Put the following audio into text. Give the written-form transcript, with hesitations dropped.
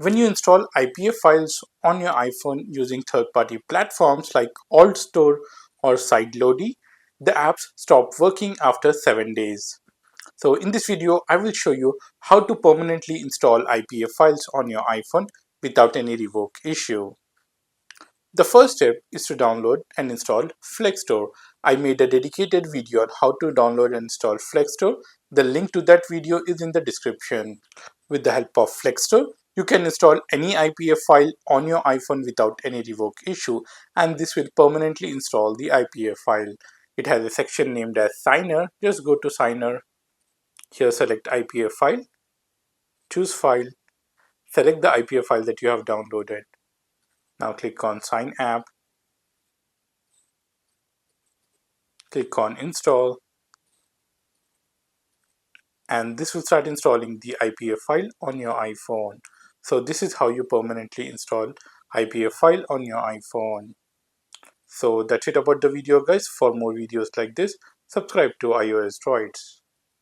When you install IPA files on your iPhone using third-party platforms like AltStore or Sideloady, the apps stop working after 7 days. So in this video, I will show you how to permanently install IPA files on your iPhone without any revoke issue. The first step is to download and install FleckStore. I made a dedicated video on how to download and install FleckStore. The link to that video is in the description. With the help of FleckStore, you can install any IPA file on your iPhone without any revoke issue, and this will permanently install the IPA file. It has a section named as Signer. Just go to Signer. Here select IPA file, choose file, select the IPA file that you have downloaded. Now click on Sign App, click on Install, and this will start installing the IPA file on your iPhone. So this is how you permanently install IPA file on your iPhone. So that's it about the video guys. For more videos like this, subscribe to iOS Droids.